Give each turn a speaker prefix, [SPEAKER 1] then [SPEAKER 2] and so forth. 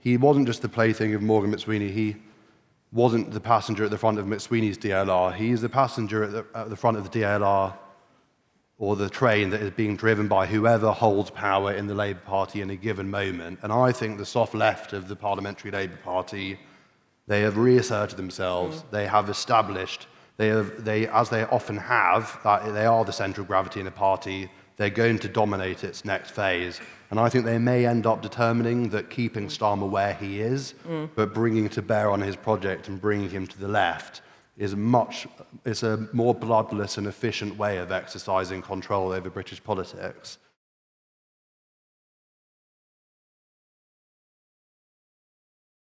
[SPEAKER 1] he wasn't just the plaything of Morgan McSweeney. He wasn't the passenger at the front of McSweeney's DLR. He's the passenger at the front of the DLR, or the train that is being driven by whoever holds power in the Labour Party in a given moment. And I think the soft left of the Parliamentary Labour Party, they have reasserted themselves. They have established, as they often have, that they are the centre of gravity in a party. They're going to dominate its next phase. And I think they may end up determining that keeping Starmer where he is, but bringing to bear on his project and bringing him to the left is it's a more bloodless and efficient way of exercising control over British politics.